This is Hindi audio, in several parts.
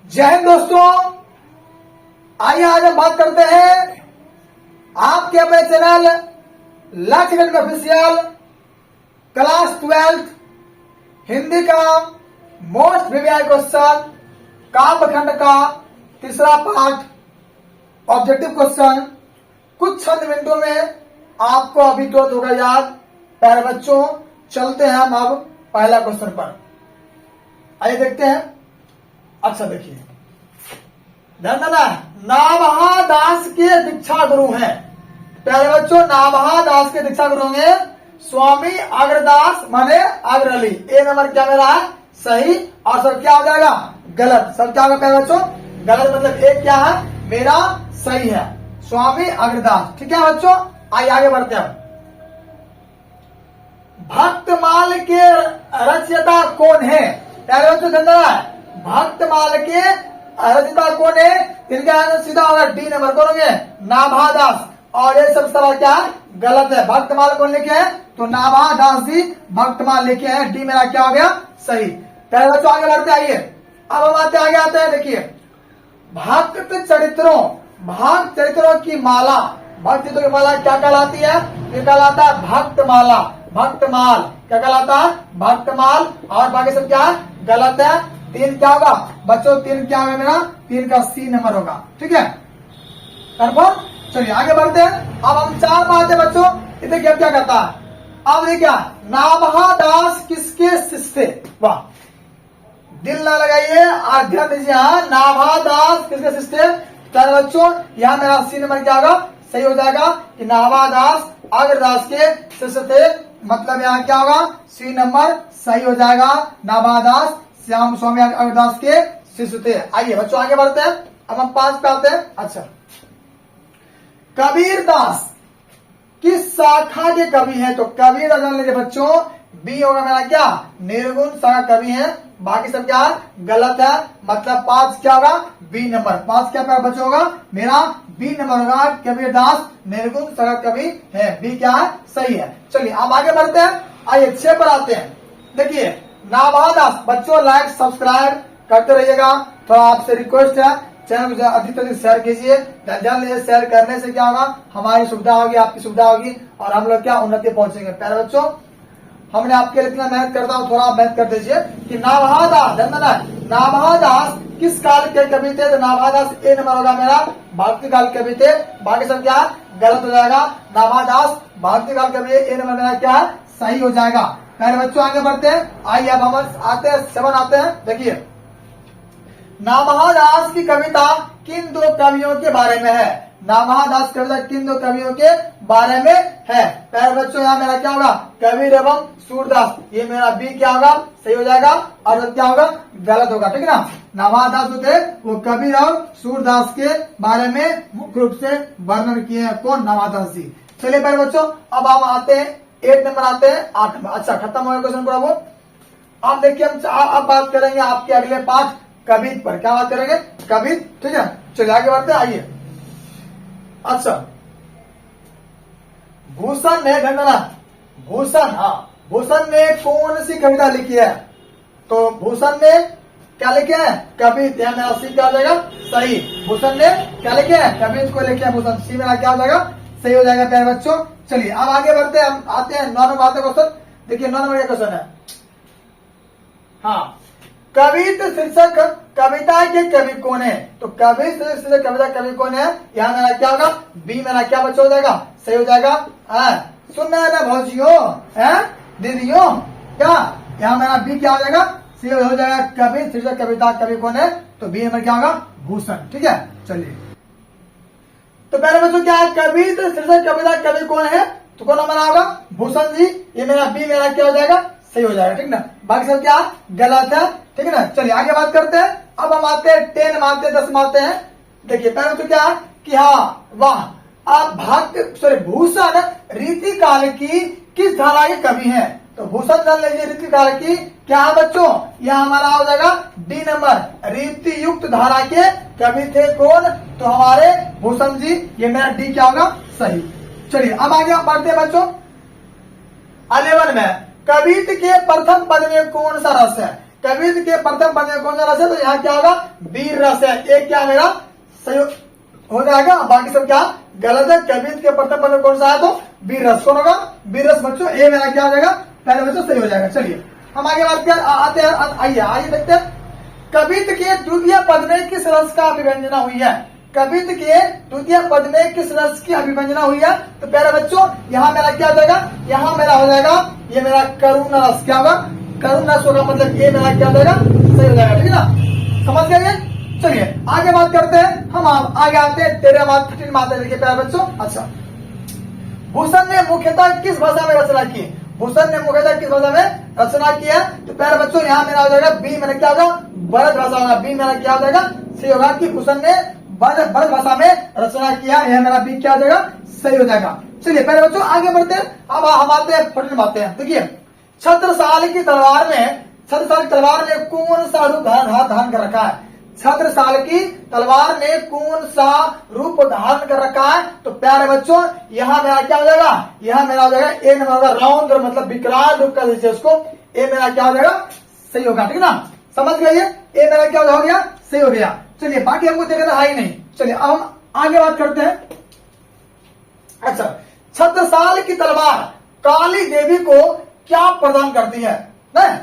जय हिंद दोस्तों, आइए आज हम बात करते हैं आपके अपने चैनल लक्ष्य गणित ऑफिशियल क्लास 12 हिंदी का मोस्ट प्रीवियस क्वेश्चन काव्यखंड का तीसरा पार्ट ऑब्जेक्टिव क्वेश्चन कुछ चंद मिनटों में आपको अभी तुरंत होगा याद। प्यारे बच्चों, चलते हैं हम अब पहला क्वेश्चन पर। आइए देखते हैं। अच्छा देखिए, नाभा दास के दीक्षा गुरु हैं। प्यारे बच्चों, नाभा दास के दीक्षा गुरु हैं स्वामी अग्रदास माने अग्रली। ए नंबर क्या मेरा है? सही। और सब क्या हो जाएगा? गलत। सब क्या होगा प्यारे बच्चों? गलत। मतलब एक क्या है? मेरा सही है, स्वामी अग्रदास। ठीक है बच्चों, आइए आगे बढ़ते हैं। भक्तमाल के रचयिता कौन है? प्यारे बच्चों, भक्तमाल के रचयिता कौन है? इनका आंसर सीधा होगा डी नंबर। कौन होंगे? नाभादास। और ये सब सवाल क्या है? गलत है। भक्तमाल कौन लेके है? तो नाभादास जी भक्तमाल लेके हैं। डी मेरा क्या हो गया? सही। पहले बच्चों आगे बढ़ते आइए। अब हम आगे आते हैं। देखिए, भक्त चरित्रों की माला, भक्त चरित्रों की माला क्या कहलाती है? ये कहलाता है भक्तमाला, भक्तमाल। क्या कहलाता है? भक्तमाल। और बाकी सब क्या है? गलत है। तीन क्या होगा बच्चों? तीन क्या होगा मेरा? तीन का सी नंबर होगा। ठीक है, कंफर्म। चलिए आगे बढ़ते हैं। अब हम चार बातें बच्चों, इसे क्या क्या कहता है? अब देखिए, नाभादास किसके शिष्य थे? वाह, दिल ना लगाइए, ध्यान दीजिए। नाभादास किसके शिष्य थे? चार बच्चों, यहाँ मेरा सी नंबर क्या होगा? सही हो जाएगा कि नाभादास अग्रदास के शिष्य थे। मतलब यहाँ क्या होगा? सी नंबर सही हो जाएगा। नाभादास श्याम स्वामी अग्रदास के शिष्य थे। आइए बच्चों आगे बढ़ते हैं। अब हम 5 पे आते हैं। अच्छा, कबीर दास किस शाखा के कवि हैं? तो कबीर दास जान लीजिए बच्चों, बी होगा मेरा क्या? निर्गुण शाखा कवि है। बाकी सब क्या है? गलत है। मतलब 5 क्या होगा? B number. 5 क्या मेरा बच्चों होगा? मेरा बी नंबर होगा। कबीर दास निर्गुण शाखा कवि है। बी क्या है? सही है। चलिए अब आगे बढ़ते हैं। आइए 6 पर आते हैं। देखिए, नाभादास बच्चों लाइक सब्सक्राइब करते रहिएगा। थोड़ा आपसे रिक्वेस्ट है, चैनल को अधिक से अधिक शेयर कीजिए। ध्यान दीजिए, शेयर करने से क्या होगा? हमारी सुविधा होगी, आपकी सुविधा होगी और हम लोग क्या उन्नति पहुंचेंगे। प्यारे बच्चों, हमने आपके लिए इतना मेहनत करता हूँ, थोड़ा मेहनत कर दीजिए। कि नाभादास किस काल के कवि थे? तो नाभादास ए नंबर होगा मेरा, भक्ति काल कवि थे। बाकी सब क्या गलत हो जाएगा। नाभादास भक्ति काल कवि, ए नंबर मेरा क्या है? सही हो जाएगा। पहले बच्चों आगे बढ़ते हैं। आइए अब हम आते हैं 7 आते हैं। देखिए, नाभादास की कविता किन 2 कवियों के बारे में है? नाभादास की कविता किन 2 कवियों के बारे में है? पहले बच्चों यहाँ मेरा क्या होगा? कबीर एवं सूरदास। ये मेरा बी क्या होगा? सही हो जाएगा। और क्या होगा? गलत होगा। ठीक है ना। नाभादास जो थे वो कबीर और सूरदास के बारे में मुख्य रूप से वर्णन किए हैं। कौन? नाभादास जी। चलिए पहले बच्चों, अब हम आते हैं 8 नंबर आते हैं 8 नंबर। अच्छा, खत्म हो गया क्वेश्चन पूरा। वो अब देखिए, हम अब बात करेंगे आपके अगले पाठ कवित पर। क्या बात करेंगे? कवित। ठीक है, चलिए आगे बढ़ते हैं। आइए, अच्छा, भूषण ने भूषण ने कौन सी कविता लिखी है? तो भूषण ने क्या लिखे हैं? कवित। यहाँ मेरा सी क्या हो जाएगा? सही। भूषण ने क्या लिखे हैं? कवित को लिखे हैं भूषण। सी मेरा क्या हो जाएगा? सही हो जाएगा। प्यारे बच्चों, चलिए अब आगे बढ़ते हैं। हम आते हैं 9 नंबर क्वेश्चन। देखिए 9 नंबर का क्वेश्चन है। हाँ, कवित शीर्षक कविता के कवि कौन है? तो कवित शीर्षक कविता कवि कौन है? यहाँ मेरा क्या होगा? बी मेरा क्या बच्चा हो जाएगा? सही हो जाएगा। सुनना है ना भौजियों, दीदियों, क्या यहाँ मेरा बी क्या हो जाएगा? सी हो जाएगा। कवित शीर्षक कविता कवि कौन है? तो बी नंबर क्या होगा? भूषण। ठीक है, चलिए तो पहले बच्चों क्या है? कवित शीर्षक कविता कवि कौन है? तो कौन नंबर होगा? भूषण जी। ये मेरा बी मेरा क्या हो जाएगा? सही हो जाएगा। ठीक ना। बाकी सब क्या गलत है। ठीक है ना। चलिए आगे बात करते हैं। अब हम आते हैं 10 मानते हैं 10 मानते हैं। देखिए पहले तो क्या है कि हाँ वाह, आप भूषण रीतिकाल की किस धारा के कवि हैं? तो भूषण जान लीजिए रीतिकाल की क्या है बच्चों? यह हमारा हो जाएगा डी नंबर, रीति युक्त धारा के कवि थे। कौन? तो हमारे भूषण जी। ये मेरा डी क्या होगा? सही। चलिए अब आगे बढ़ते हैं बच्चों। 11 में कवित के प्रथम पद में कौन सा रस है? कवित के प्रथम पद में कौन सा रस है, तो यहाँ क्या होगा, वीर रस है। एक क्या मेरा सही हो जाएगा, बाकी सब क्या गलत है। कवित के प्रथम पद में कौन सा है, तो वीर रस। कौन होगा, वीर रस बच्चों। ए मेरा क्या हो जाएगा, पहले बच्चों सही हो जाएगा। चलिए हम आगे बात कर आते हैं, आइए देखते हैं कवित के द्वितीय पद में किस रस का अभिव्यंजना हुई है। कवित के द्वितीय पद में किस रस की अभिव्यंजना हुई है, तो प्यारे बच्चों यहाँ मेरा क्या हो जाएगा, यहाँ मेरा हो जाएगा ये मेरा करुण रस। क्या होगा, करुण रस होगा, मतलब ये मेरा क्या हो जाएगा, सही हो जाएगा। ठीक है ना, समझ गए। चलिए आगे बात करते हैं, हम आगे आते हैं तेरे बात कठिन बात है। देखिए प्यारे बच्चों, अच्छा भूषण ने मुख्यतः किस भाषा में रचना की, भूषण ने मुख्यतः किस भाषा में रचना की है, तो प्यारे बच्चों यहाँ मेरा हो जाएगा बी, मैंने क्या होगा, ब्रज भाषा होगा। बी मेरा क्या हो जाएगा, सही होगा कि भूषण ने ब्रज भाषा में रचना किया, यह मेरा बी क्या हो जाएगा, सही हो जाएगा। चलिए प्यारे बच्चों आगे बढ़ते हैं, अब हम आते हैं कठिन बातें हैं। देखिए छत्रसाल की तलवार में, छत्रसाल की तलवार में कौन सा रूप धारण कर रखा है, छत्रसाल की तलवार ने कौन सा रूप धारण कर रखा है, तो प्यारे बच्चों यहाँ मेरा क्या हो जाएगा, यहाँ मेरा हो जाएगा ए नंबर होगा रौद्र, मतलब विकराल रूप कर दीजिए उसको। ए मेरा क्या हो जाएगा, सही होगा। ठीक है ना, समझ गए, ए मेरा क्या हो गया, सही हो गया। चलिए बाकी हमको देखना है ही नहीं। चलिए अब हम आगे बात करते हैं। अच्छा छत्रसाल की तलवार काली देवी को क्या प्रदान करती है, नहीं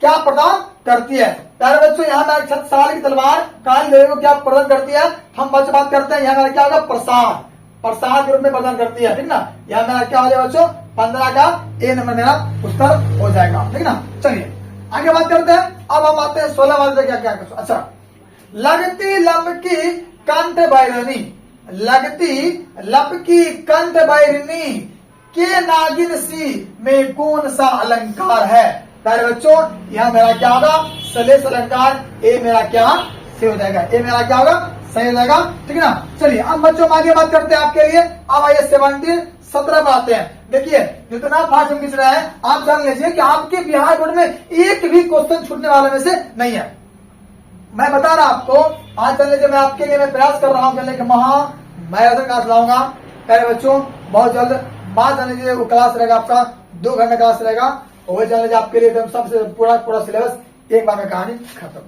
क्या प्रदान करती है। प्यारे बच्चों यहाँ मेरा छत्रसाल की तलवार काली देवी को क्या प्रदान करती है, हम बच्चों बात करते हैं। यहाँ मेरा क्या होगा, प्रसाद, प्रसाद के रूप में प्रदान करती है। ठीक ना, यहाँ मेरा क्या हो जाएगा बच्चों, 15 का ए नंबर मेरा उत्तर हो जाएगा। ठीक ना, चलिए आगे बात करते हैं। अब हम आते हैं 16 वाले क्या क्या। अच्छा लगती लपकी कंठ बैरनी, लगती लपकी कंठ बैरनी के नागिन सी में कौन सा अलंकार है। प्यारे बच्चों यहाँ मेरा क्या होगा, सलेस अलंकार। ए मेरा क्या सही हो जाएगा, ए मेरा क्या होगा, सही हो जाएगा। ठीक है ना, चलिए अब बच्चों हम आगे बात करते हैं आपके लिए। अब आइए 17 पर आते हैं। देखिए जितना फास्ट हम खींच रहे हैं, आप जान लीजिए कि आपके बिहार बोर्ड में एक भी क्वेश्चन छूटने वाले में से नहीं है। मैं बता रहा आपको, आज चलने से मैं आपके लिए मैं प्रयास कर रहा हूँ चलने के मैराथन क्लास लाऊंगा। प्यारे बच्चों बहुत जल्द बात जान लीजिए, वो क्लास रहेगा आपका 2 घंटे क्लास रहेगा, वही जान लीजिए आपके लिए सबसे पूरा सिलेबस एक बार में कहानी खत्म।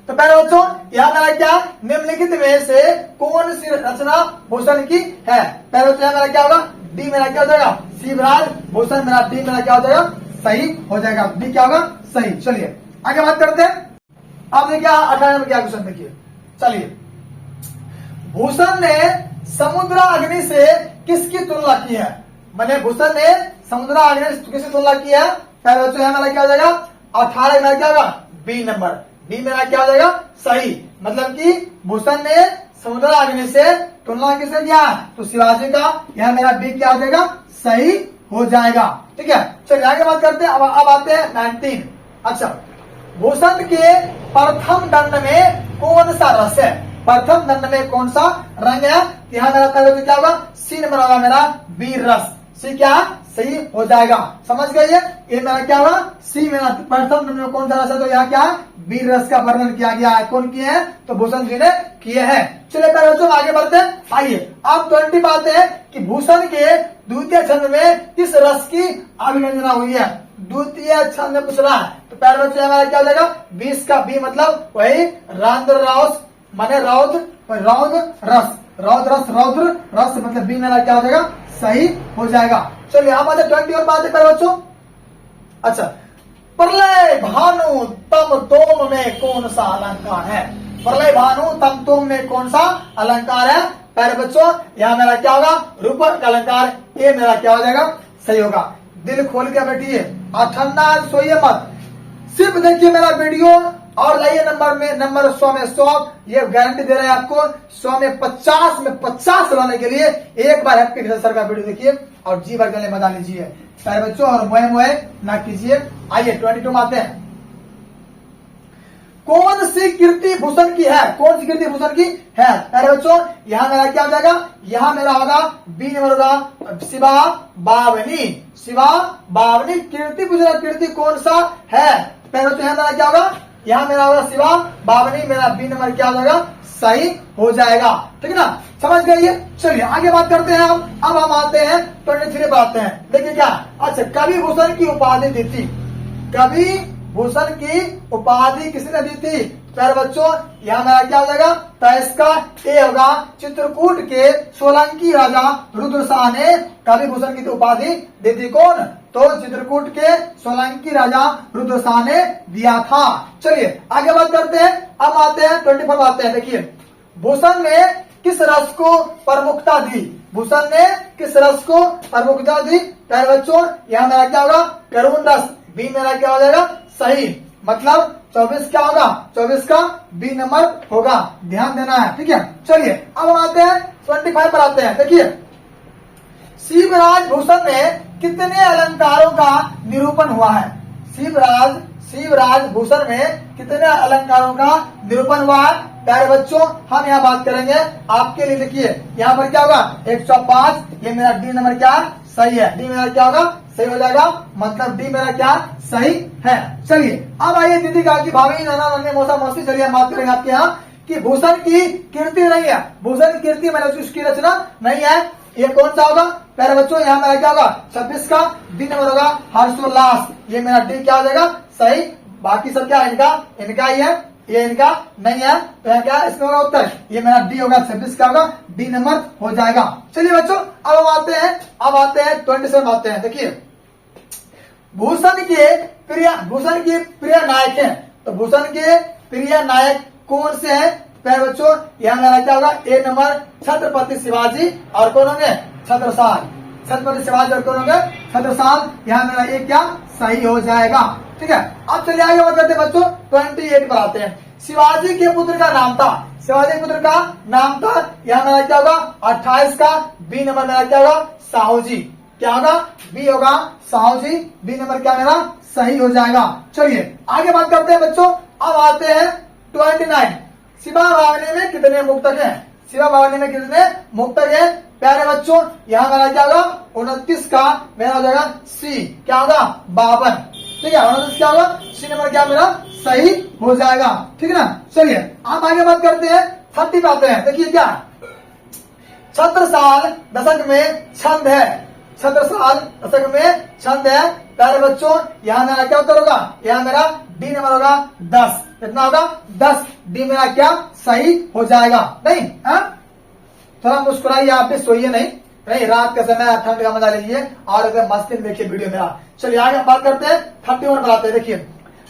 तो प्यारे बच्चों यहाँ मेरा क्या, निम्नलिखित में से कौन सी रचना भूषण की है। प्यारे बच्चों मेरा क्या होगा, डी मेरा क्या हो जाएगा, शिवराज भूषण। मेरा डी मेरा क्या हो जाएगा, सही हो जाएगा। डी क्या होगा, सही। चलिए आगे बात करते हैं। अब देखिए 18 में क्या क्वेश्चन देखिए। चलिए भूषण ने समुद्र अग्नि से किसकी तुलना की है, मैंने भूषण ने समुद्र अग्नि से किसकी तुलना की है। प्यारे बच्चों यहाँ मेरा क्या हो जाएगा, 18 मेरा क्या होगा, बी नंबर। बी मेरा क्या हो जाएगा, सही। मतलब कि भूषण ने समुद्र अग्नि से तुलना किससे किया, तो शिवाजी का। यहाँ मेरा बी क्या हो जाएगा, सही हो जाएगा। ठीक है, चलिए आगे बात करते हैं। अब आते हैं 19। अच्छा भूषण के प्रथम दंड में कौन सा रस है, प्रथम दंड में कौन सा रंग है। यहाँ मेरा तो क्या होगा, सी नंबर होगा मेरा वीर रस। सी क्या सही हो जाएगा, समझ गए। ये मेरा क्या होगा, सी मेरा प्रथम दंड में कौन सा रस है, तो यहाँ क्या वीर रस का वर्णन किया गया है। कौन किए हैं, तो भूषण जी ने किए हैं। चलिए प्यारे बच्चों आगे बढ़ते हैं। आइए आप 20 बात है कि भूषण के द्वितीय छंद में किस रस की अभिव्यंजना हुई है। द्वितीय छंद में पूछ रहा है, तो प्यारे बच्चों हमारा क्या हो जाएगा, 20 का बी, मतलब वही रौद्र रस, माने रौद्र रस मतलब बी मेरा क्या हो जाएगा, सही हो जाएगा। चलिए हम आते 20 और बात है प्यारे बच्चों। अच्छा प्रलय भानु तम तोम में कौन सा अलंकार है, प्रलय भानु तम तोम में कौन सा अलंकार है। प्यारे बच्चों यहाँ मेरा क्या होगा, रूपक अलंकार। ये मेरा क्या हो जाएगा, सही होगा। दिल खोल के बैठिए, ठंडा सोइए मत, सिर्फ देखिए मेरा वीडियो और लाइए नंबर 100 में 100। ये गारंटी दे रहे हैं आपको 100 में 50 लाने के लिए एक बार हैप्पी सर का वीडियो देखिए और जी भर गले मजा लीजिए प्यारे बच्चों, और मोए ना कीजिए। आइए 22 में आते हैं। कौन सी कीर्ति भूषण की है, कौन सी कीर्ति भूषण की है। प्यारे बच्चों यहाँ मेरा क्या हो जाएगा, यहाँ मेरा होगा बी नंबर होगा शिवा बावनी। कीर्ति भूषण कीर्ति कौन सा है। प्यारे बच्चों यहाँ मेरा क्या होगा, यहाँ मेरा होगा शिवा बावनी। मेरा बी नंबर क्या हो जाएगा, सही हो जाएगा। ठीक है ना, समझ गए। चलिए आगे बात करते हैं। अब हम आते हैं 23 पर आते हैं। देखिए क्या, अच्छा कवि भूषण की उपाधि दी थी, कवि भूषण की उपाधि किसने दी थी? प्यारे बच्चों यहाँ मेरा क्या हो जाएगा? तो इसका ए होगा, चित्रकूट के सोलंकी राजा रुद्रशाह ने कवि भूषण की उपाधि दी थी। कौन? तो चित्रकूट के सोलंकी राजा रुद्रशाह ने दिया था। चलिए आगे बात करते हैं। अब आते हैं 24 आते हैं। देखिए भूषण ने किस रस को प्रमुखता दी? भूषण ने किस रस को प्रमुखता दी? प्यारे बच्चों यहाँ मेरा क्या होगा? करुण रस। बी मेरा क्या हो जाएगा? सही, मतलब 24 क्या होगा? 24 का बी नंबर होगा, ध्यान देना है। ठीक है, चलिए अब हम आते हैं 25 पर आते हैं। देखिए शिवराज भूषण में कितने अलंकारों का निरूपण हुआ है? शिवराज भूषण में कितने अलंकारों का निरूपण हुआ है? प्यारे बच्चों हम यहाँ बात करेंगे आपके लिए। देखिए यहाँ पर क्या होगा? 105। ये मेरा डी नंबर क्या सही है? डी मेरा क्या होगा? सही हो जाएगा, मतलब डी मेरा क्या सही है। चलिए अब आइए दीदी का की भाभी नाना नन्हे मौसा मौसी। चलिए हम बात करेंगे आपके यहाँ कि भूषण की कीर्ति नहीं है। भूषण की कीर्ति मैंने उसकी रचना नहीं है। ये कौन सा होगा? प्यारे बच्चों यहाँ मेरा क्या होगा? 26 का डी नंबर होगा हर्षोल्लास। ये मेरा डी क्या हो जाएगा? सही। बाकी सब क्या इनका ही है, ये इनका नहीं है, तो यहाँ क्या इसमें होगा उत्तर? ये मेरा डी होगा, 26 का होगा, डी नंबर हो जाएगा। चलिए बच्चों अब हम आते हैं 27 आते हैं। देखिए भूषण के प्रिय नायक हैं। तो भूषण के प्रिय नायक कौन से हैं? प्यारे बच्चों यहाँ मेरा क्या होगा? ए नंबर छत्रपति शिवाजी और कौन होंगे? छत्रसाल। छत्रपति शिवाजी और कौन होंगे? छत्रसाल। यहाँ मेरा एक क्या सही हो जाएगा। ठीक है, अब चलिए आगे बात करते हैं बच्चों 28 पर आते हैं। शिवाजी के पुत्र का नाम था। शिवाजी के पुत्र का नाम था, यहाँ मेरा क्या होगा? 28 का बी नंबर मेरा क्या होगा? साहू जी। क्या होगा? बी होगा साहू जी। बी नंबर क्या मेरा सही हो जाएगा। चलिए आगे बात करते हैं बच्चों। अब आते हैं 29। शिवा भावनी में कितने मुक्तक हैं? शिवा भावनी में कितने मुक्तक हैं? प्यारे बच्चों यहाँ मेरा क्या होगा? 29 का मेरा हो जाएगा सी। क्या होगा? 52। ठीक है, 29 क्या होगा? सी नंबर क्या मेरा सही हो जाएगा। ठीक है ना। चलिए आप आगे बात करते हैं 30 पे आते हैं। देखिए क्या छत्रसाल दशक में छंद है। छत्रसाल दशक में छंद है। प्यारे बच्चों यहाँ मेरा क्या उत्तर होगा? यहाँ मेरा डी नंबर होगा 10। कितना होगा? 10। डी मेरा क्या सही हो जाएगा। नहीं थोड़ा मुस्कुराइए, आप भी सोइए नहीं, रात का समय, ठंड का मजा लीजिए और एकदम मस्ती में देखिए वीडियो मेरा। चलिए आगे बात करते हैं 31 पर आते हैं। देखिए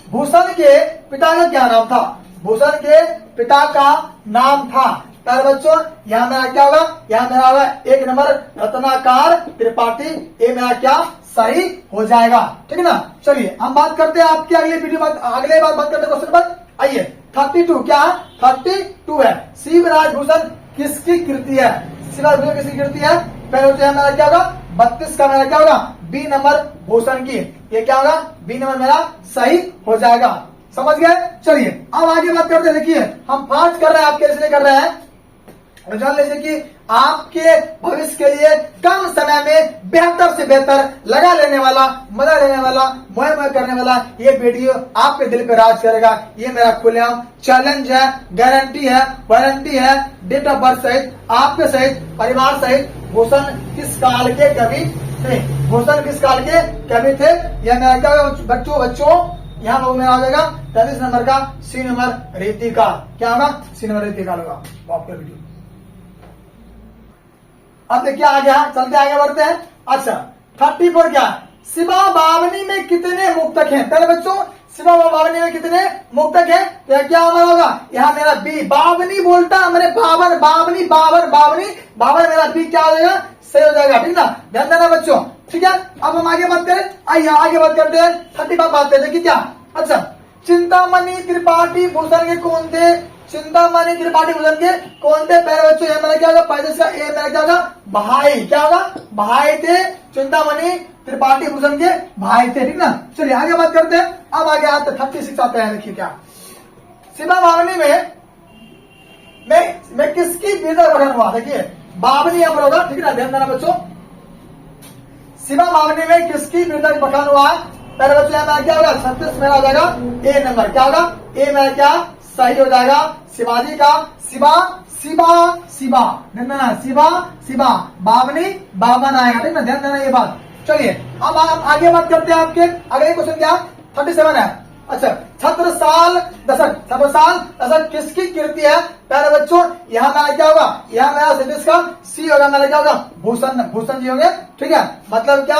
भूषण के पिता का क्या नाम था? भूषण के पिता का नाम था प्यारे बच्चों यहाँ मेरा क्या होगा? यहाँ मेरा होगा एक नंबर रत्नाकर त्रिपाठी। ये मेरा क्या सही हो जाएगा। ठीक है ना। चलिए हम बात करते हैं आपकी अगली वीडियो अगले बात करते हैं क्वेश्चन पर। आइए 32 क्या है? 32 है शिवराज भूषण किसकी कृति है? शिवराज भूषण किसकी कृति है? पहले तो मेरा क्या होगा? 32 का मेरा क्या होगा? बी नंबर भूषण की। ये क्या होगा? बी नंबर मेरा सही हो जाएगा। समझ गए। चलिए अब आगे बात करते हैं। देखिए हम पांच कर रहे हैं, आपके इसलिए कर रहे हैं जान लीजिए कि आपके भविष्य के लिए कम समय में बेहतर से बेहतर लगा लेने वाला, मजा लेने वाला, मोह करने वाला ये वीडियो आपके दिल पे राज करेगा। ये मेरा खुलेआम चैलेंज है, गारंटी है, वारंटी है। डेट ऑफ बर्थ सहित, आपके सहित, परिवार सहित भूषण किस काल के कवि थे? भूषण किस काल के कवि थे? यह मेरा क्या बच्चों यहाँ पर मेरा आ जाएगा 33 नंबर का सी नंबर रीति का। क्या होगा? सी नंबर रीति का होगा आपका वीडियो। अब देखिए आगे चलते आगे बढ़ते हैं। अच्छा 34 क्या? शिवा बावनी में कितने मुक्तक हैं? पहले बच्चों शिवा बावनी में कितने मुक्तक हैं? तो क्या हमारा होगा? यहाँ मेरा बी बावनी बोलता मैंने बावन, बावनी बावन, बावनी बावन मेरा बी क्या हो जाएगा? सही हो जाएगा। ठीक ना, ध्यान देना बच्चों। ठीक है, अब हम आगे बात करें। आइए आगे बात करते हैं 35 बात करते हैं। देखिए क्या? अच्छा चिंतामणि त्रिपाठी भूषण के कौन थे? चिंतामणि त्रिपाठी भूषण के कौन थे? पहले बच्चों ये मेरा क्या होगा? पैदल का ए मेरा क्या होगा? भाई। क्या होगा? भाई थे। चिंतामणि त्रिपाठी भूषण के भाई थे। ठीक ना। चलिए आगे बात करते हैं। अब आगे आते 36 आते हैं। देखिए क्या शिवा बावनी में मैं किसकी वीरता का गठन हुआ? देखिए बावनी यहाँ पर होगा। ठीक है, ध्यान देना बच्चों। शिवा बावनी में किसकी वीरता का गठन हुआ? पहले बच्चों यहाँ क्या होगा? 36 मेरा हो जाएगा ए नंबर। क्या होगा? ए मेरा क्या सही हो जाएगा? शिवाजी का शिवा शिवा शिवा ध्यान देना, शिवा शिवा बावनी बावन आएगा। ठीक ना, ध्यान देना ये बात। चलिए अब आप आगे बात करते हैं। आपके अगले क्वेश्चन क्या? 37 है। अच्छा, छत्रसाल दशक किसकी कृति है? प्यारे बच्चों, यहाँ मेरा क्या होगा? यहाँ मेरा सतीश का सी होगा, मेरा क्या होगा? भूषण जी होंगे। ठीक है, मतलब क्या?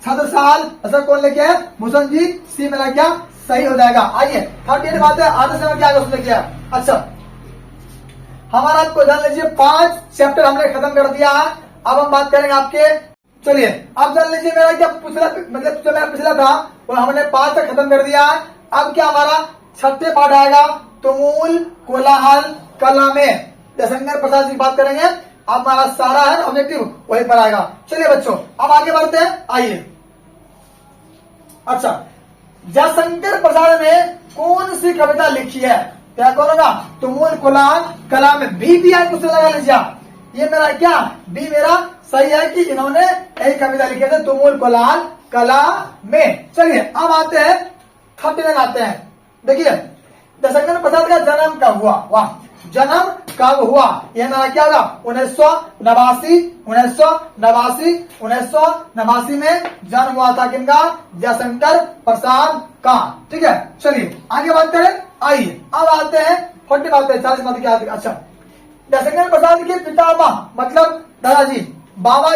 छत्रसाल दशक कौन लेके है? भूषण जी। सी मेरा क्या सही हो जाएगा। आइए 38 बात है, आधे समय क्या क्वेश्चन लेके आया। अच्छा, हमारा आपको जान लीजिए 5 चैप्टर हमने खत्म कर दिया है। अब हम बात करेंगे आपके, चलिए अब जान लीजिए मेरा क्या पिछला, मतलब जो मेरा पिछला था वो हमने 5 तक खत्म कर दिया है। अब क्या हमारा 6ठे पाठ आएगा, तुमुल कोलाहल कला में जयशंकर प्रसाद जी की बात करेंगे। अब हमारा सारा है ऑब्जेक्टिव वही पर आएगा। चलिए बच्चों अब आगे बढ़ते हैं, आइए। अच्छा, जयशंकर प्रसाद ने कौन सी कविता लिखी है? क्या कौन होगा? तुमुल कोलाहल कला में। बी आई कुछ लगा लीजिए। ये मेरा क्या बी मेरा सही है कि इन्होंने एक कविता लिखे थे तुमुल कोलाहल कला में। चलिए अब आते हैं 39 आते हैं। देखिए जयशंकर प्रसाद का जन्म कब हुआ? वाह, जन्म कब हुआ? यह मेरा क्या होगा? 1989 में जन्म हुआ था किनका? जयशंकर प्रसाद का। ठीक है, चलिए आगे बात करें। आइए अब आते हैं 40 बात 40 बात क्या आती है। अच्छा, जयशंकर प्रसाद के पितामह मतलब दादाजी, बाबा,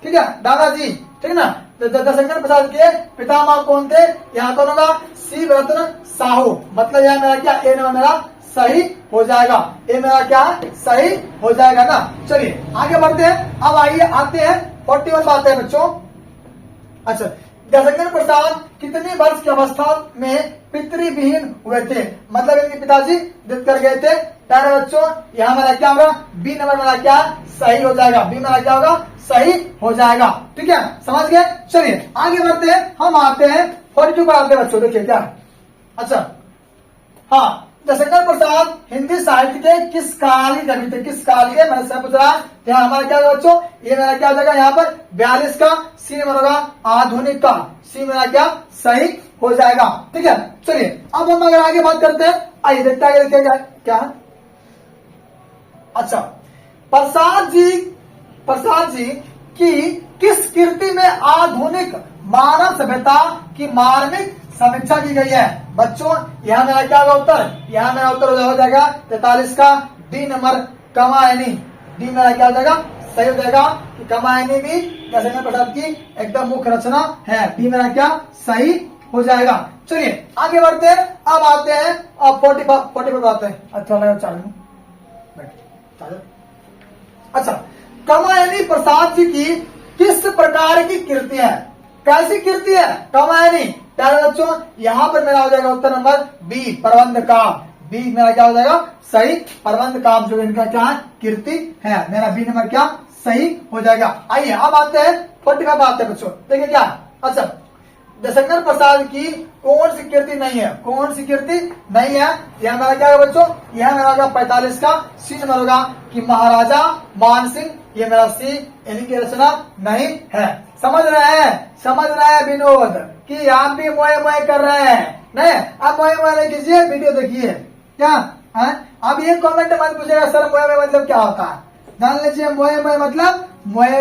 ठीक है, दादाजी, ठीक है ना। जयशंकर प्रसाद के पितामह कौन थे? यहाँ कौन होगा? शिव रत्न साहू। मतलब यह मेरा क्या ए नंबर मेरा सही हो जाएगा। ये मेरा क्या सही हो जाएगा ना। चलिए आगे बढ़ते हैं। अब आइए आते हैं 41 बात है बच्चों। अच्छा, जयशंकर प्रसाद कितने वर्ष की अवस्था में पितृविहीन हुए थे? मतलब इनके पिताजी डेथ कर गए थे। प्यारे बच्चों यहाँ मेरा क्या होगा? बी नंबर मेरा क्या सही हो जाएगा। बी मेरा क्या होगा? सही हो जाएगा। ठीक है, समझ गए। चलिए आगे बढ़ते हैं, हम आते हैं 42 पर आते हैं बच्चों। देखिए क्या, अच्छा हाँ, जयशंकर प्रसाद हिंदी साहित्य के किस काल के कवि थे? किस काल के? मैंने सब पूछ रहा है। यहाँ हमारा क्या होगा बच्चों? ये मेरा क्या हो जाएगा? यहाँ पर 42 का सी नंबर होगा आधुनिक का। सी मेरा क्या सही हो जाएगा। ठीक है, चलिए अब हम अगर आगे बात करते हैं, आइए देखते आगे देखिए क्या है। अच्छा, प्रसाद जी की किस कृति में आधुनिक मानव सभ्यता की मार्मिक समीक्षा की गई है? बच्चों यहाँ मेरा क्या होगा उत्तर? यहाँ मेरा उत्तर हो जाएगा 43 का डी नंबर कमायनी। डी मेरा क्या हो जाएगा? सही हो जाएगा कि कमायनी भी जयशंकर प्रसाद की एकदम मुख्य रचना है। डी मेरा क्या सही हो जाएगा। चलिए आगे बढ़ते हैं। अब आते हैं अब 45 आते हैं। अच्छा लगा चालू बैठ। अच्छा, कमायनी प्रसाद जी की किस प्रकार की कृति है? कैसी कृति है कमायनी? प्यारे बच्चों यहाँ पर मेरा हो जाएगा उत्तर नंबर बी प्रबंध काम। बी मेरा क्या हो जाएगा? सही, प्रबंध काम जो इनका क्या है कृति है। मेरा बी नंबर क्या सही हो जाएगा। आइए अब आते हैं 45 आते हैं बच्चों। देखिए क्या, अच्छा जयशंकर प्रसाद की कौन सी कृति नहीं है? कौन सी कृति नहीं है? यह मेरा क्या होगा बच्चों? यह मेरा होगा 45 का सी नंबर होगा कि महाराजा मान सिंह। ये मेरा सी इनकी रचना नहीं है। समझ रहे हैं विनोद कि आप भी मोए कर रहे हैं? नहीं, आप मोए नहीं कीजिए, वीडियो देखिए। क्या है? अब ये कमेंट मत पूछेगा सर मोए मतलब क्या होता है? जान लीजिए मोए मतलब मोए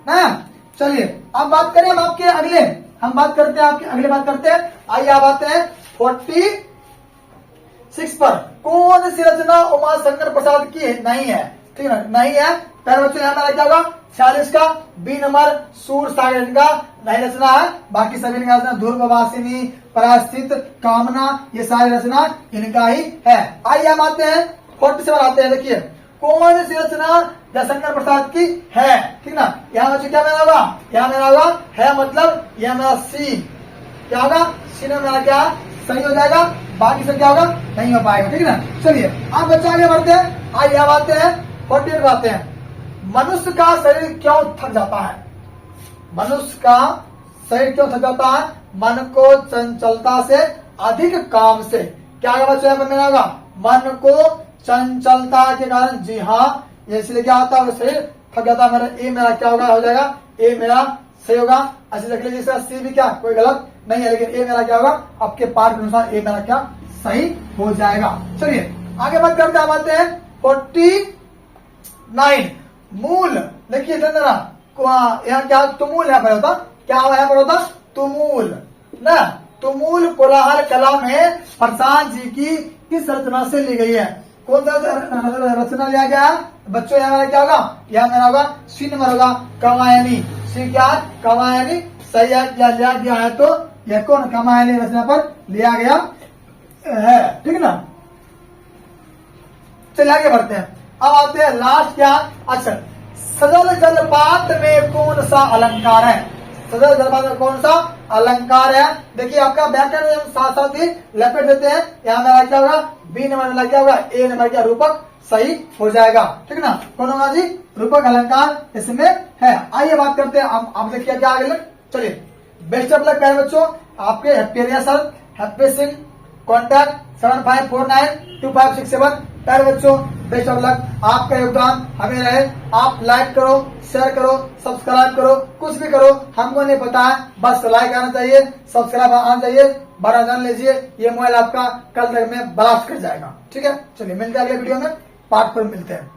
ना। चलिए अब बात करें हम आपके अगले, हम बात करते हैं आपके अगले बात करते हैं। आइए आप आते हैं 46 पर। कौन सी रचना उमा शंकर प्रसाद की नहीं है? ठीक है, नहीं है। पहले बच्चों यहाँ मेरा क्या होगा? 46 का बी नंबर सूर सागर का नहीं रचना है। बाकी सभी इनका रचना ध्रुववासिनी, परास्थित, कामना, ये सारी रचना इनका ही है। आइए हम आते हैं 47 आते हैं। देखिए कौन सी रचना जयशंकर प्रसाद की है? ठीक ना, यहाँ बच्चों क्या मेरा होगा? यहाँ मेरा होगा है मतलब यह मेरा सी क्या होगा? सी में मेरा क्या सही हो जाएगा। बाकी सब क्या होगा? नहीं हो पाएगा। ठीक है ना, चलिए आप बच्चों आगे बढ़ते हैं। आइए अब आते हैं 48 आते हैं। मनुष्य का शरीर क्यों थक जाता है? मनुष्य का शरीर क्यों थक जाता है? मन को चंचलता से अधिक काम से। क्या होगा बच्चों? यहाँ पर मेरा होगा मन को चंचलता के कारण। जी हाँ, इसलिए क्या होता है? शरीर थक जाता है। मेरा ए मेरा क्या होगा? हो जाएगा ए मेरा सही होगा। अच्छे देख लीजिए, इसका सी भी क्या कोई गलत नहीं है, लेकिन ए मेरा क्या होगा? आपके पाठ के अनुसार ए मेरा क्या सही हो जाएगा। चलिए आगे बात करते हैं। आते हैं 49 मूल। देखिए जरा यहाँ क्या तुमूल यहाँ पर होता? क्या यहाँ पर होता? तुमूल ना। तुमुल कोलाहल कला में प्रशांत जी की किस रचना से ली गई है? कौन सा रचना लिया गया? बच्चों यहाँ मेरा क्या होगा? यहाँ मेरा होगा सी नंबर होगा कामायनी। सी क्या? कामायनी सही है। या लिया गया है तो यह कौन कामायनी रचना पर लिया गया है, ठीक है ना। चलिए आगे बढ़ते हैं। अब आते हैं लास्ट क्या? अच्छा, सजल जलपात में कौन सा अलंकार है? सजल जलपात में कौन सा अलंकार है? देखिए आपका व्याकरण साथ साथ ही लपेट देते हैं। यहाँ मेरा क्या होगा? बी नंबर में क्या होगा? ए नंबर का रूपक सही हो जाएगा, ठीक ना। कौन होगा जी? रूपक अलंकार इसमें है। आइए बात करते हैं। आप देखिए क्या आगे। चलिए, बेस्ट ऑफ लक प्यारे बच्चों। आपके happy sir happy Singh contact 75492567। प्यारे बच्चों बेस्ट ऑफ लक। आपका योगदान हमें रहे। आप लाइक करो, शेयर करो, सब्सक्राइब करो, कुछ भी करो, हमको नहीं पता है, बस लाइक आना चाहिए, सब्सक्राइब आना चाहिए। बड़ा जान लीजिए, ये मोबाइल आपका कल तक में ब्लास्ट कर जाएगा, ठीक है। चलिए मिलते हैं अगले वीडियो में, पार्ट पर मिलते हैं।